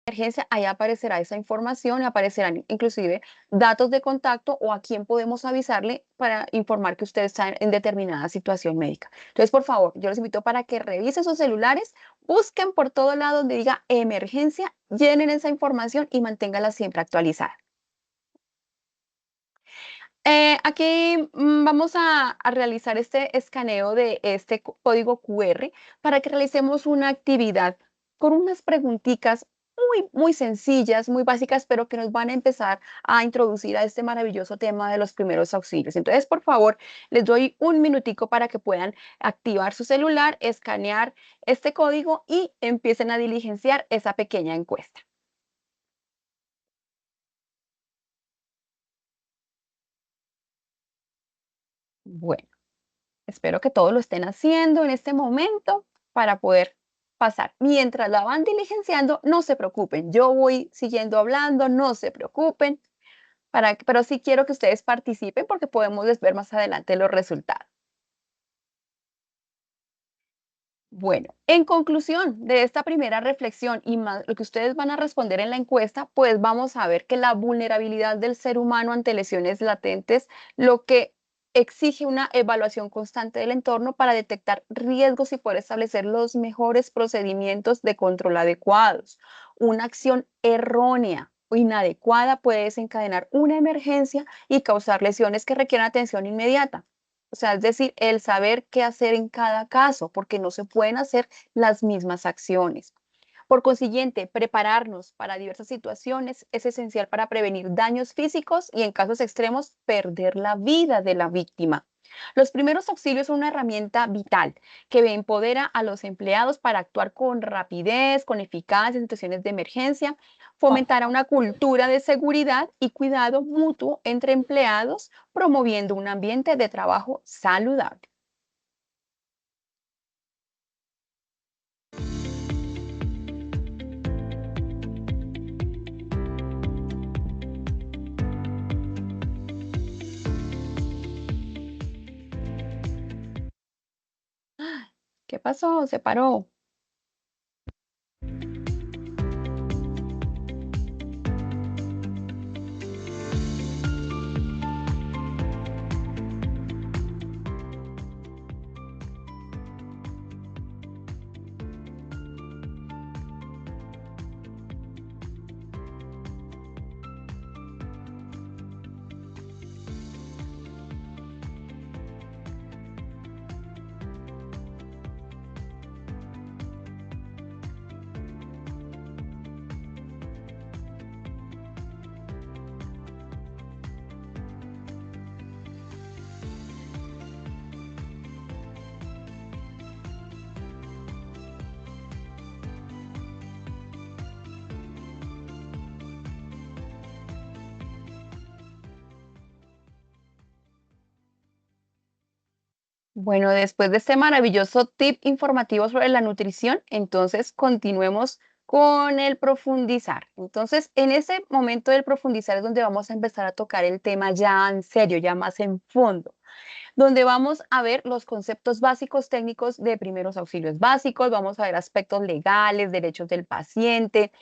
emergencia, ahí aparecerá esa información, aparecerán inclusive datos de contacto o a quién podemos avisarle para informar que usted está en determinada situación médica. Entonces, por favor, yo los invito para que revisen sus celulares, busquen por todo lado donde diga emergencia, llenen esa información y manténgala siempre actualizada. Aquí vamos a realizar este escaneo de este código QR para que realicemos una actividad con unas preguntitas muy sencillas, muy básicas, pero que nos van a empezar a introducir a este maravilloso tema de los primeros auxilios. Entonces, por favor, les doy un minutico para que puedan activar su celular, escanear este código y empiecen a diligenciar esa pequeña encuesta. Bueno. Espero que todos lo estén haciendo en este momento para poder pasar. Mientras la van diligenciando, no se preocupen. Yo voy siguiendo hablando, no se preocupen, pero sí quiero que ustedes participen porque podemos ver más adelante los resultados. Bueno, en conclusión de esta primera reflexión y más lo que ustedes van a responder en la encuesta, pues vamos a ver que la vulnerabilidad del ser humano ante lesiones latentes, lo que exige una evaluación constante del entorno para detectar riesgos y poder establecer los mejores procedimientos de control adecuados. Una acción errónea o inadecuada puede desencadenar una emergencia y causar lesiones que requieren atención inmediata. O sea, es decir, el saber qué hacer en cada caso, porque no se pueden hacer las mismas acciones. Por consiguiente, prepararnos para diversas situaciones es esencial para prevenir daños físicos y, en casos extremos, perder la vida de la víctima. Los primeros auxilios son una herramienta vital que empodera a los empleados para actuar con rapidez, con eficacia en situaciones de emergencia, fomentará una cultura de seguridad y cuidado mutuo entre empleados, promoviendo un ambiente de trabajo saludable. ¿Qué pasó? Se paró. Bueno, después de este maravilloso tip informativo sobre la nutrición, entonces continuemos con el profundizar. Entonces, en ese momento del profundizar es donde vamos a empezar a tocar el tema ya en serio, ya más en fondo, donde vamos a ver los conceptos básicos técnicos de primeros auxilios básicos, vamos a ver aspectos legales, derechos del paciente,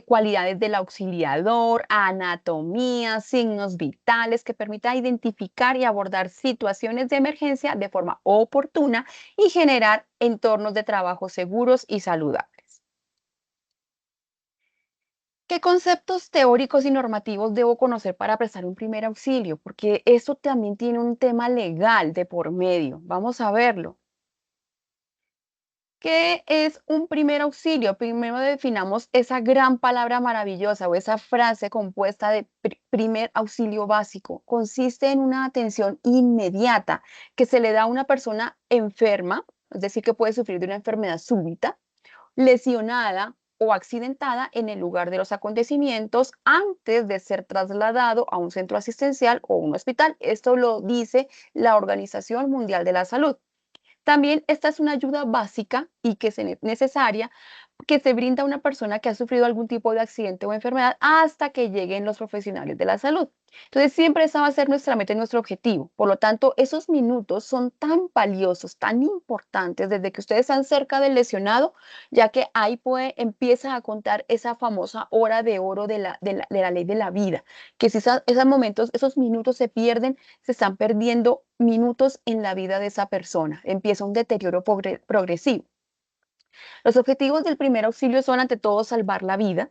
cualidades del auxiliador, anatomía, signos vitales que permita identificar y abordar situaciones de emergencia de forma oportuna y generar entornos de trabajo seguros y saludables. ¿Qué conceptos teóricos y normativos debo conocer para prestar un primer auxilio? Porque eso también tiene un tema legal de por medio. Vamos a verlo. ¿Qué es un primer auxilio? Primero definamos esa gran palabra maravillosa o esa frase compuesta de primer auxilio básico. Consiste en una atención inmediata que se le da a una persona enferma, es decir, que puede sufrir de una enfermedad súbita, lesionada o accidentada en el lugar de los acontecimientos antes de ser trasladado a un centro asistencial o un hospital. Esto lo dice la Organización Mundial de la Salud. También esta es una ayuda básica y que es necesaria que se brinda a una persona que ha sufrido algún tipo de accidente o enfermedad hasta que lleguen los profesionales de la salud. Entonces, siempre esa va a ser nuestra meta y nuestro objetivo. Por lo tanto, esos minutos son tan valiosos, tan importantes desde que ustedes están cerca del lesionado, ya que ahí empieza a contar esa famosa hora de oro de la ley de la vida, que si esos momentos, esos minutos se pierden, se están perdiendo minutos en la vida de esa persona. Empieza un deterioro progresivo. Los objetivos del primer auxilio son, ante todo, salvar la vida,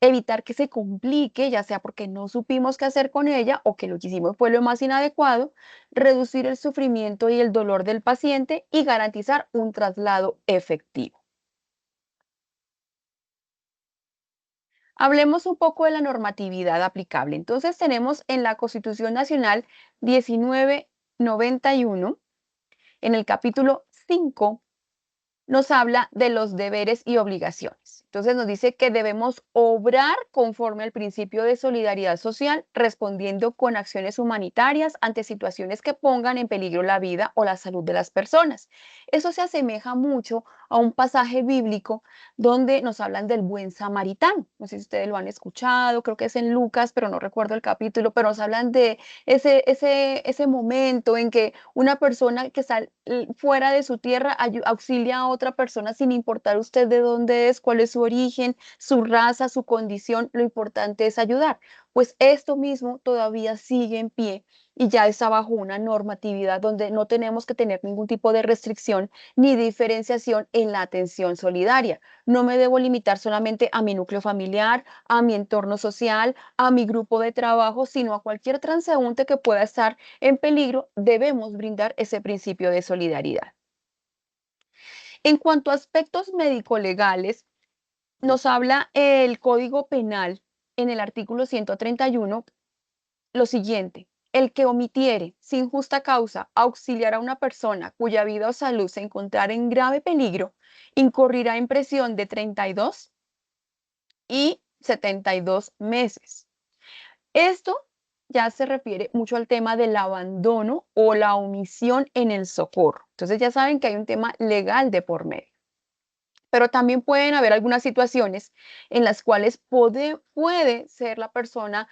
evitar que se complique, ya sea porque no supimos qué hacer con ella o que lo que hicimos fue lo más inadecuado, reducir el sufrimiento y el dolor del paciente y garantizar un traslado efectivo. Hablemos un poco de la normatividad aplicable. Entonces, tenemos en la Constitución Nacional 1991, en el capítulo 5, nos habla de los deberes y obligaciones. Entonces nos dice que debemos obrar conforme al principio de solidaridad social, respondiendo con acciones humanitarias ante situaciones que pongan en peligro la vida o la salud de las personas. Eso se asemeja mucho a un pasaje bíblico donde nos hablan del buen samaritano. No sé si ustedes lo han escuchado, creo que es en Lucas, pero no recuerdo el capítulo, pero nos hablan de ese momento en que una persona que está fuera de su tierra auxilia a otra persona sin importar usted de dónde es, cuál es su origen, su raza, su condición, lo importante es ayudar. Pues esto mismo todavía sigue en pie y ya está bajo una normatividad donde no tenemos que tener ningún tipo de restricción ni diferenciación en la atención solidaria. No me debo limitar solamente a mi núcleo familiar, a mi entorno social, a mi grupo de trabajo, sino a cualquier transeúnte que pueda estar en peligro. Debemos brindar ese principio de solidaridad. En cuanto a aspectos médico-legales, nos habla el Código Penal en el artículo 131 lo siguiente: el que omitiere sin justa causa auxiliar a una persona cuya vida o salud se encontrara en grave peligro, incurrirá en prisión de 32 y 72 meses. Esto ya se refiere mucho al tema del abandono o la omisión en el socorro. Entonces ya saben que hay un tema legal de por medio. Pero también pueden haber algunas situaciones en las cuales puede ser la persona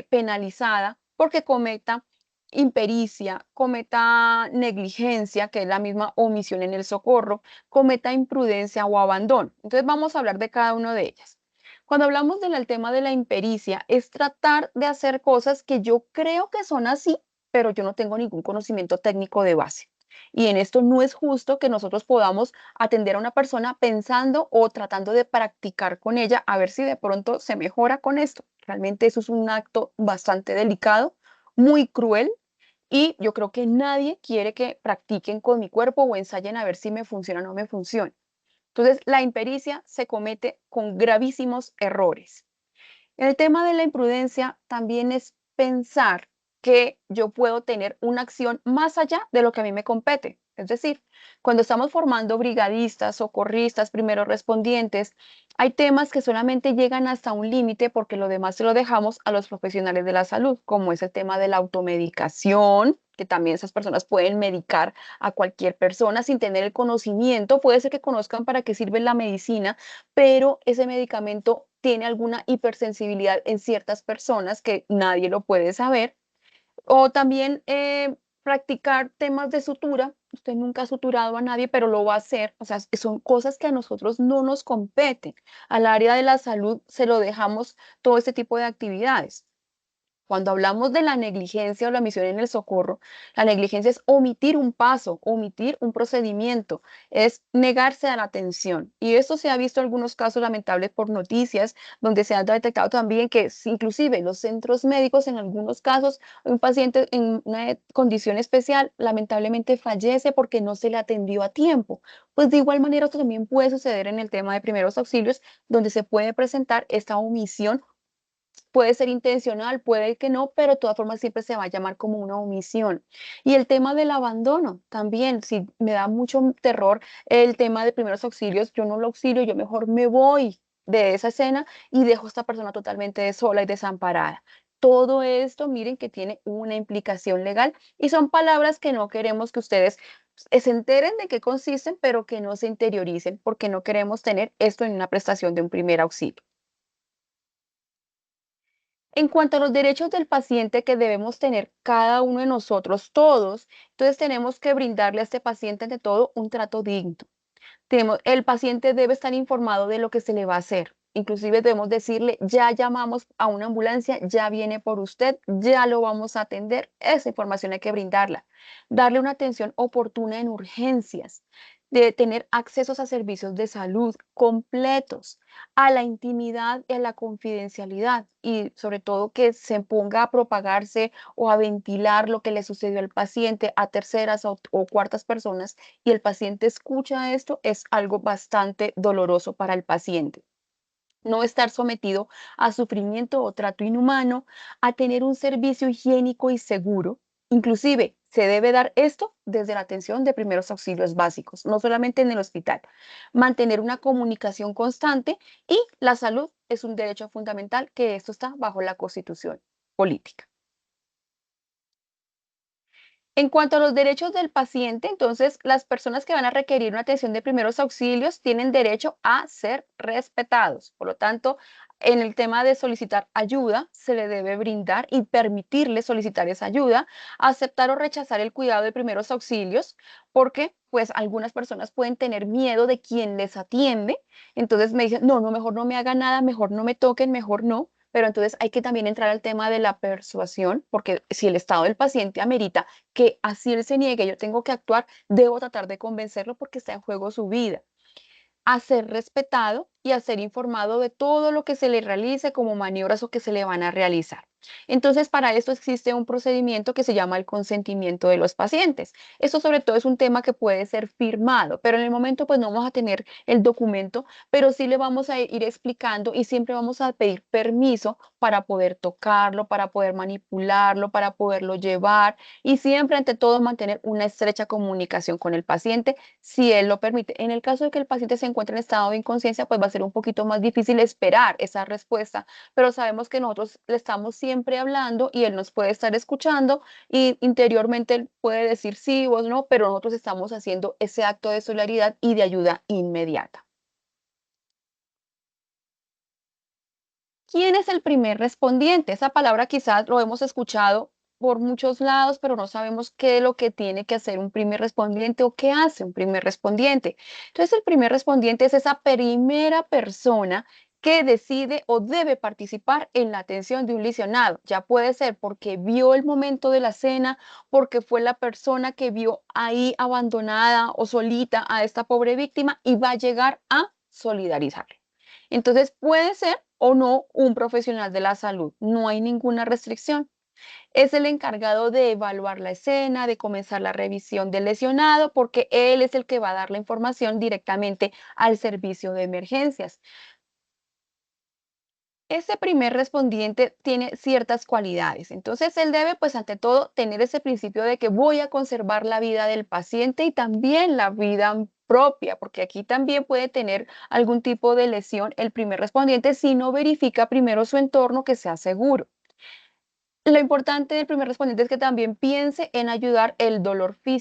penalizada porque cometa impericia, cometa negligencia, que es la misma omisión en el socorro, cometa imprudencia o abandono. Entonces vamos a hablar de cada una de ellas. Cuando hablamos del tema de la impericia, es tratar de hacer cosas que yo creo que son así, pero yo no tengo ningún conocimiento técnico de base. Y en esto no es justo que nosotros podamos atender a una persona pensando o tratando de practicar con ella a ver si de pronto se mejora con esto. Realmente eso es un acto bastante delicado, muy cruel, y yo creo que nadie quiere que practiquen con mi cuerpo o ensayen a ver si me funciona o no me funciona. Entonces, la impericia se comete con gravísimos errores. El tema de la imprudencia también es pensar que yo puedo tener una acción más allá de lo que a mí me compete. Es decir, cuando estamos formando brigadistas, socorristas, primeros respondientes, hay temas que solamente llegan hasta un límite porque lo demás se lo dejamos a los profesionales de la salud, como es el tema de la automedicación, que también esas personas pueden medicar a cualquier persona sin tener el conocimiento. Puede ser que conozcan para qué sirve la medicina, pero ese medicamento tiene alguna hipersensibilidad en ciertas personas que nadie lo puede saber. O también practicar temas de sutura. Usted nunca ha suturado a nadie, pero lo va a hacer. O sea, son cosas que a nosotros no nos competen. Al área de la salud se lo dejamos todo este tipo de actividades. Cuando hablamos de la negligencia o la omisión en el socorro, la negligencia es omitir un paso, omitir un procedimiento, es negarse a la atención. Y esto se ha visto en algunos casos lamentables por noticias, donde se ha detectado también que inclusive los centros médicos, en algunos casos, un paciente en una condición especial lamentablemente fallece porque no se le atendió a tiempo. Pues de igual manera esto también puede suceder en el tema de primeros auxilios, donde se puede presentar esta omisión. Puede ser intencional, puede que no, pero de todas formas siempre se va a llamar como una omisión. Y el tema del abandono también, si me da mucho terror el tema de primeros auxilios, yo no lo auxilio, yo mejor me voy de esa escena y dejo a esta persona totalmente sola y desamparada. Todo esto, miren que tiene una implicación legal y son palabras que no queremos que ustedes se enteren de qué consisten, pero que no se interioricen, porque no queremos tener esto en una prestación de un primer auxilio. En cuanto a los derechos del paciente que debemos tener cada uno de nosotros, todos, entonces tenemos que brindarle a este paciente, ante todo, un trato digno. El paciente debe estar informado de lo que se le va a hacer. Inclusive debemos decirle, ya llamamos a una ambulancia, ya viene por usted, ya lo vamos a atender. Esa información hay que brindarla. Darle una atención oportuna en urgencias, de tener accesos a servicios de salud completos, a la intimidad y a la confidencialidad y sobre todo que se ponga a propagarse o a ventilar lo que le sucedió al paciente a terceras o cuartas personas y el paciente escucha esto, es algo bastante doloroso para el paciente. No estar sometido a sufrimiento o trato inhumano, a tener un servicio higiénico y seguro. Inclusive, se debe dar esto desde la atención de primeros auxilios básicos, no solamente en el hospital. Mantener una comunicación constante y la salud es un derecho fundamental que esto está bajo la Constitución política. En cuanto a los derechos del paciente, entonces las personas que van a requerir una atención de primeros auxilios tienen derecho a ser respetados. Por lo tanto, en el tema de solicitar ayuda, se le debe brindar y permitirle solicitar esa ayuda, aceptar o rechazar el cuidado de primeros auxilios, porque pues algunas personas pueden tener miedo de quien les atiende. Entonces me dicen, no, no, mejor no me haga nada, mejor no me toquen, mejor no. Pero entonces hay que también entrar al tema de la persuasión, porque si el estado del paciente amerita que así él se niegue, yo tengo que actuar, debo tratar de convencerlo porque está en juego su vida a ser respetado y a ser informado de todo lo que se le realice como maniobras o que se le van a realizar. Entonces, para esto existe un procedimiento que se llama el consentimiento de los pacientes. Esto sobre todo es un tema que puede ser firmado, pero en el momento pues no vamos a tener el documento, pero sí le vamos a ir explicando y siempre vamos a pedir permiso para poder tocarlo, para poder manipularlo, para poderlo llevar y siempre ante todo mantener una estrecha comunicación con el paciente si él lo permite. En el caso de que el paciente se encuentre en estado de inconsciencia, pues va a ser un poquito más difícil esperar esa respuesta, pero sabemos que nosotros le estamos siempre hablando y él nos puede estar escuchando y interiormente él puede decir sí o no, pero nosotros estamos haciendo ese acto de solidaridad y de ayuda inmediata. ¿Quién es el primer respondiente? Esa palabra quizás lo hemos escuchado por muchos lados, pero no sabemos qué es lo que tiene que hacer un primer respondiente o qué hace un primer respondiente. Entonces, el primer respondiente es esa primera persona que decide o debe participar en la atención de un lesionado. Ya puede ser porque vio el momento de la escena, porque fue la persona que vio ahí abandonada o solita a esta pobre víctima y va a llegar a solidarizar. Entonces, puede ser o no un profesional de la salud, no hay ninguna restricción. Es el encargado de evaluar la escena, de comenzar la revisión del lesionado, porque él es el que va a dar la información directamente al servicio de emergencias. Ese primer respondiente tiene ciertas cualidades. Entonces, él debe, pues, ante todo, tener ese principio de que voy a conservar la vida del paciente y también la vida propia, porque aquí también puede tener algún tipo de lesión el primer respondiente si no verifica primero su entorno que sea seguro. Lo importante del primer respondiente es que también piense en ayudar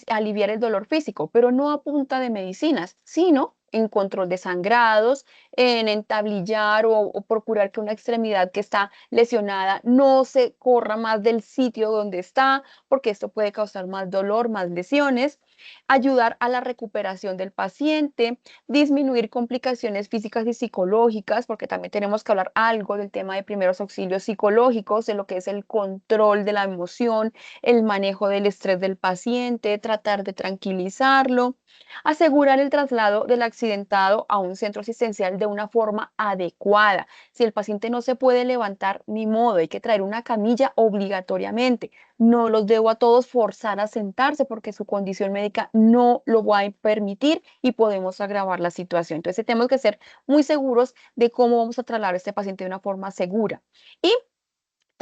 aliviar el dolor físico, pero no a punta de medicinas, sino en control de sangrados, en entablillar o procurar que una extremidad que está lesionada no se corra más del sitio donde está, porque esto puede causar más dolor, más lesiones, ayudar a la recuperación del paciente, disminuir complicaciones físicas y psicológicas, porque también tenemos que hablar algo del tema de primeros auxilios psicológicos, de lo que es el control de la emoción, el manejo del estrés del paciente, tratar de tranquilizarlo, asegurar el traslado del accidentado a un centro asistencial de una forma adecuada. Si el paciente no se puede levantar, ni modo, hay que traer una camilla obligatoriamente. No los debo a todos forzar a sentarse porque su condición médica no lo va a permitir y podemos agravar la situación. Entonces tenemos que ser muy seguros de cómo vamos a trasladar a este paciente de una forma segura. Y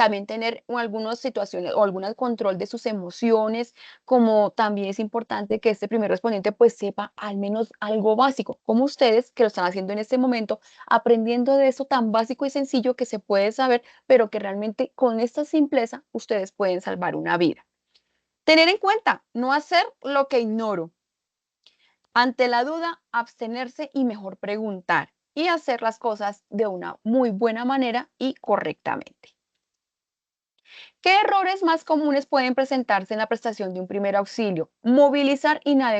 también tener algunas situaciones o algún control de sus emociones, como también es importante que este primer respondiente pues sepa al menos algo básico, como ustedes que lo están haciendo en este momento, aprendiendo de eso tan básico y sencillo que se puede saber, pero que realmente con esta simpleza ustedes pueden salvar una vida. Tener en cuenta, no hacer lo que ignoro. Ante la duda, abstenerse y mejor preguntar y hacer las cosas de una muy buena manera y correctamente. ¿Qué errores más comunes pueden presentarse en la prestación de un primer auxilio? Movilizar inadecuadamente